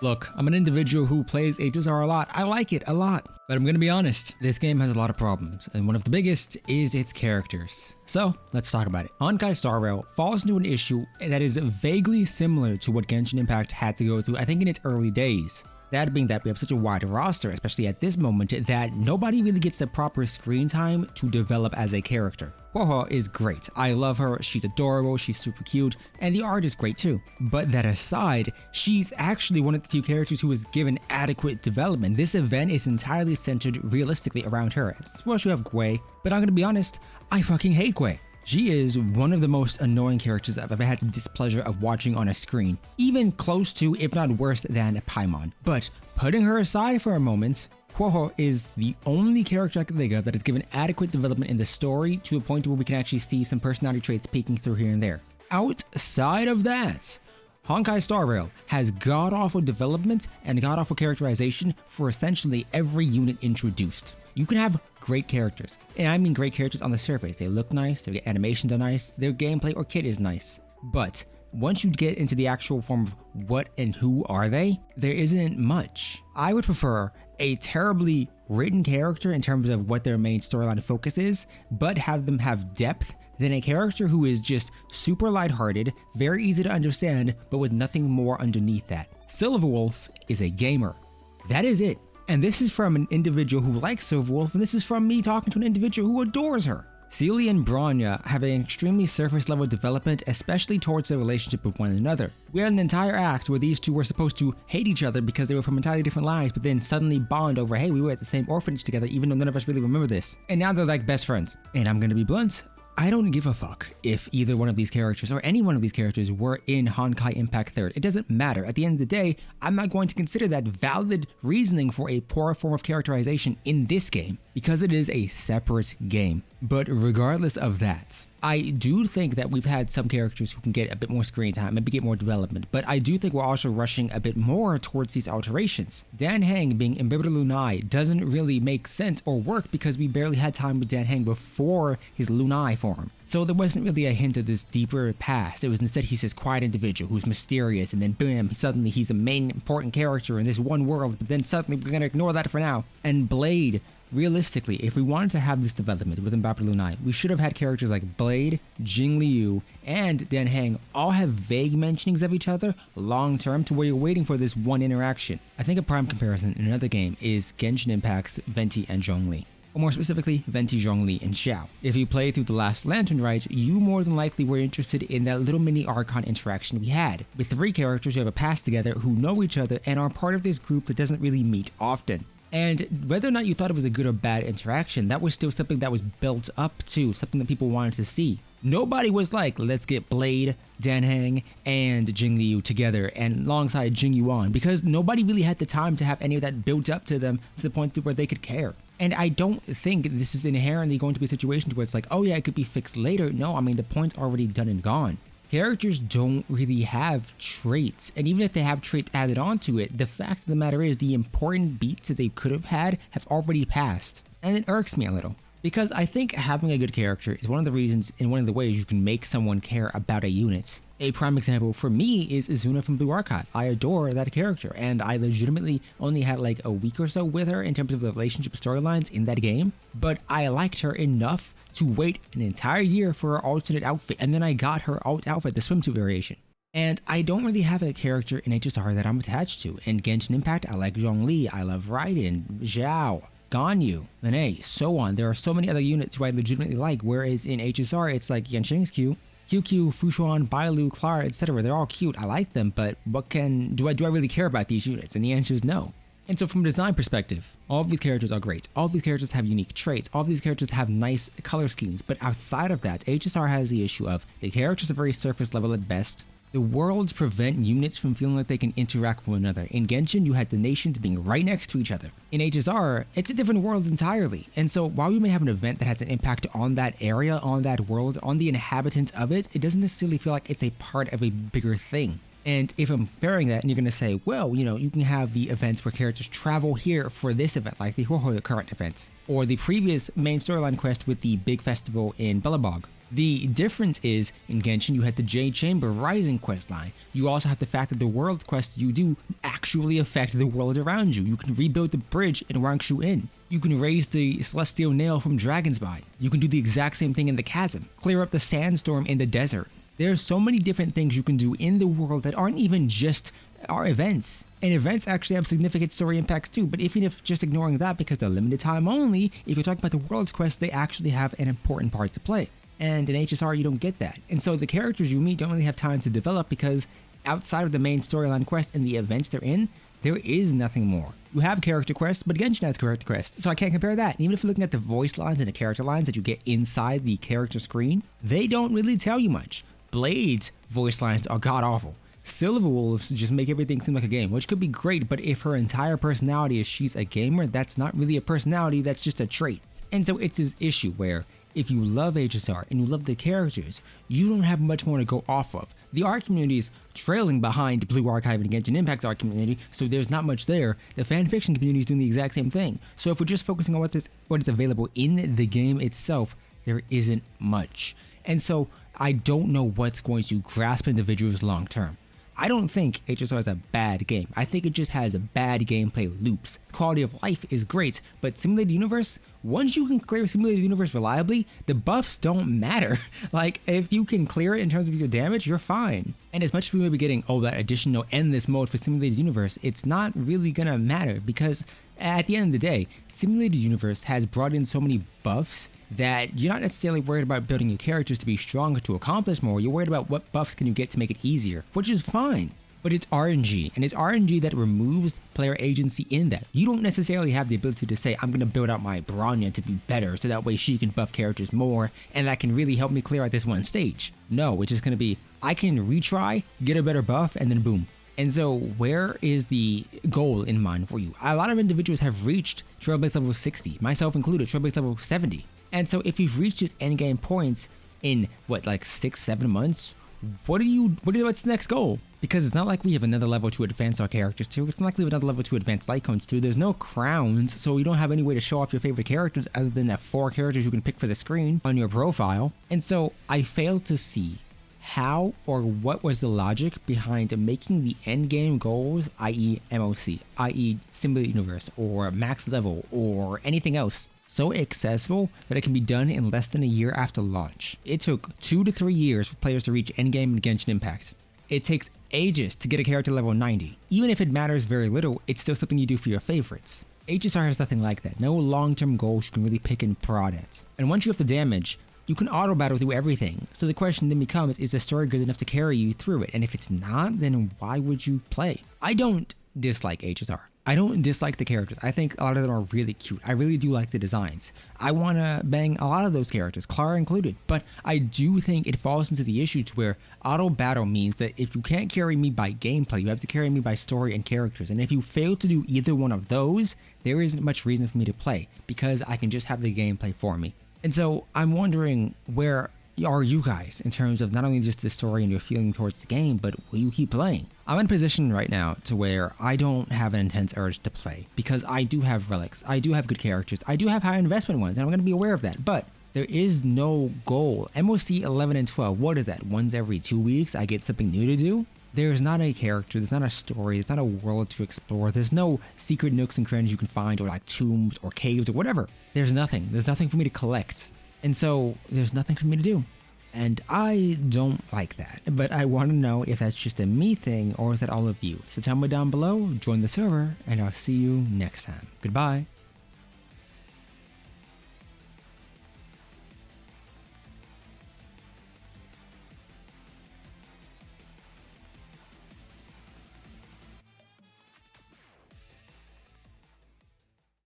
Look, I'm an individual who plays HSR a lot. I like it a lot. But I'm gonna be honest, this game has a lot of problems, and one of the biggest is its characters. So, let's talk about it. Honkai Star Rail falls into an issue that is vaguely similar to what Genshin Impact had to go through, I think, in its early days. That being that we have such a wide roster, especially at this moment, that nobody really gets the proper screen time to develop as a character. HoYoverse is great. I love her, she's adorable, she's super cute, and the art is great too. But that aside, she's actually one of the few characters who was given adequate development. This event is entirely centered realistically around her. As well as you have Gui, but I'm gonna be honest, I fucking hate Gui. She is one of the most annoying characters I've ever had the displeasure of watching on a screen, even close to, if not worse than, Paimon. But putting her aside for a moment, HoYoverse is the only character I can think of that is given adequate development in the story to a point where we can actually see some personality traits peeking through here and there. Outside of that, Honkai Star Rail has god-awful development and god-awful characterization for essentially every unit introduced. You can have great characters, and I mean great characters on the surface. They look nice, their animations are nice, their gameplay or kit is nice. But once you get into the actual form of what and who are they, there isn't much. I would prefer a terribly written character in terms of what their main storyline focus is, but have them have depth than a character who is just super lighthearted, very easy to understand, but with nothing more underneath that. Silverwolf is a gamer. That is it. And this is from an individual who likes Silverwolf, and this is from me talking to an individual who adores her. Celia and Bronya have an extremely surface level development, especially towards their relationship with one another. We had an entire act where these two were supposed to hate each other because they were from entirely different lives, but then suddenly bond over, hey, we were at the same orphanage together, even though none of us really remember this. And now they're like best friends. And I'm gonna be blunt, I don't give a fuck if either one of these characters or any one of these characters were in Honkai Impact 3rd. It doesn't matter. At the end of the day, I'm not going to consider that valid reasoning for a poor form of characterization in this game because it is a separate game. But regardless of that, I do think that we've had some characters who can get a bit more screen time, maybe get more development, but I do think we're also rushing a bit more towards these alterations. Dan Heng being Imbibitor Lunai doesn't really make sense or work because we barely had time with Dan Heng before his Lunai form. So there wasn't really a hint of this deeper past. It was instead he's this quiet individual who's mysterious, and then boom, suddenly he's a main important character in this one world, but then suddenly we're gonna ignore that for now. And Blade, realistically, if we wanted to have this development within Imbibitor Lunai, we should have had characters like Blade, Jing Liu, and Dan Heng all have vague mentionings of each other long term to where you're waiting for this one interaction. I think a prime comparison in another game is Genshin Impact's Venti and Zhongli. Or more specifically, Venti, Zhongli, and Xiao. If you played through the last Lantern Rite, you more than likely were interested in that little mini Archon interaction we had, with three characters who have a past together who know each other and are part of this group that doesn't really meet often. And whether or not you thought it was a good or bad interaction, that was still something that was built up to, something that people wanted to see. Nobody was like, let's get Blade, Dan Heng, and Jing Liu together and alongside Jing Yuan, because nobody really had the time to have any of that built up to them to the point where they could care. And I don't think this is inherently going to be a situation where it's like, oh yeah, it could be fixed later. No, I mean, the point's already done and gone. Characters don't really have traits, and even if they have traits added onto it, the fact of the matter is the important beats that they could have had have already passed. And it irks me a little, because I think having a good character is one of the reasons and one of the ways you can make someone care about a unit. A prime example for me is Izuna from Blue Archive. I adore that character, and I legitimately only had like a week or so with her in terms of the relationship storylines in that game, but I liked her enough to wait an entire year for her alternate outfit, and then I got her alt outfit, the swimsuit variation. And I don't really have a character in HSR that I'm attached to. In Genshin Impact, I like Zhongli, I love Raiden, Zhao, Ganyu, Lene, so on. There are so many other units who I legitimately like, whereas in HSR, it's like Yanqing's cute, QQ, Fushuan, Bailu, Clara, etc. They're all cute, I like them, but do I really care about these units? And the answer is no. And so from a design perspective, all of these characters are great. All of these characters have unique traits. All of these characters have nice color schemes. But outside of that, HSR has the issue of the characters are very surface level at best. The worlds prevent units from feeling like they can interact with one another. In Genshin, you had the nations being right next to each other. In HSR, it's a different world entirely. And so while you may have an event that has an impact on that area, on that world, on the inhabitants of it, it doesn't necessarily feel like it's a part of a bigger thing. And if I'm comparing that and you're going to say, well, you know, you can have the events where characters travel here for this event, like the HoYoverse current event, or the previous main storyline quest with the big festival in Bellabog. The difference is, in Genshin, you had the Jade Chamber Rising questline. You also have the fact that the world quests you do actually affect the world around you. You can rebuild the bridge in Rangshu Inn. You can raise the Celestial Nail from Dragonspine. You can do the exact same thing in the Chasm. Clear up the Sandstorm in the desert. There are so many different things you can do in the world that aren't even just our events. And events actually have significant story impacts too, but even if just ignoring that because they're limited time only, if you're talking about the world's quests, they actually have an important part to play. And in HSR, you don't get that. And so the characters you meet don't really have time to develop because outside of the main storyline quest and the events they're in, there is nothing more. You have character quests, but Genshin has character quests, so I can't compare that. And even if you're looking at the voice lines and the character lines that you get inside the character screen, they don't really tell you much. Blade's voice lines are god-awful. Silverwolves just make everything seem like a game, which could be great, but if her entire personality is she's a gamer, that's not really a personality, that's just a trait. And so it's this issue where if you love HSR and you love the characters, you don't have much more to go off of. The art community is trailing behind Blue Archive and Genshin Impact's art community, so there's not much there. The fanfiction community is doing the exact same thing. So if we're just focusing on what is available in the game itself, there isn't much. And so I don't know what's going to grasp individuals long term. I don't think HSR is a bad game. I think it just has bad gameplay loops. Quality of life is great, but Simulated Universe, once you can clear Simulated Universe reliably, the buffs don't matter. Like, if you can clear it in terms of your damage, you're fine. And as much as we may be getting, that additional endless mode for Simulated Universe, it's not really gonna matter because at the end of the day, Simulated Universe has brought in so many buffs that you're not necessarily worried about building your characters to be stronger to accomplish more. You're worried about what buffs can you get to make it easier, which is fine. But it's RNG, and it's RNG that removes player agency in that. You don't necessarily have the ability to say, I'm going to build out my Bronya to be better, so that way she can buff characters more, and that can really help me clear out this one stage. No, it's just going to be, I can retry, get a better buff, and then boom. And so where is the goal in mind for you? A lot of individuals have reached Trailblaze level 60, myself included, Trailblaze level 70. And so if you've reached this endgame points in like 6-7 months, what's the next goal? Because it's not like we have another level to advance our characters to. It's not like we have another level to advance light cones to. There's no crowns, so you don't have any way to show off your favorite characters other than the 4 characters you can pick for the screen on your profile. And so I fail to see how or what was the logic behind making the endgame goals, i.e. MOC, i.e. Simulated Universe, or max level, or anything else, so accessible that it can be done in less than a year after launch. It took 2 to 3 years for players to reach endgame in Genshin Impact. It takes ages to get a character level 90. Even if it matters very little, it's still something you do for your favorites. HSR has nothing like that. No long-term goals you can really pick and prod at. And once you have the damage, you can auto battle through everything. So the question then becomes, is the story good enough to carry you through it? And if it's not, then why would you play? I don't dislike HSR. I don't dislike the characters. I think a lot of them are really cute. I really do like the designs. I want to bang a lot of those characters, Clara included. But I do think it falls into the issue to where auto battle means that if you can't carry me by gameplay, you have to carry me by story and characters. And if you fail to do either one of those, there isn't much reason for me to play because I can just have the gameplay for me. And so I'm wondering, where are you guys in terms of not only just the story and your feeling towards the game, but will you keep playing? I'm in a position right now to where I don't have an intense urge to play because I do have relics, I do have good characters, I do have high investment ones, and I'm going to be aware of that. But there is no goal. MOC 11 and 12, what is that? Once every 2 weeks I get something new to do? There's not a character, there's not a story, there's not a world to explore, there's no secret nooks and crannies you can find, or like tombs or caves or whatever. There's nothing for me to collect. And so there's nothing for me to do. And I don't like that. But I want to know if that's just a me thing or is that all of you. So tell me down below, join the server, and I'll see you next time. Goodbye.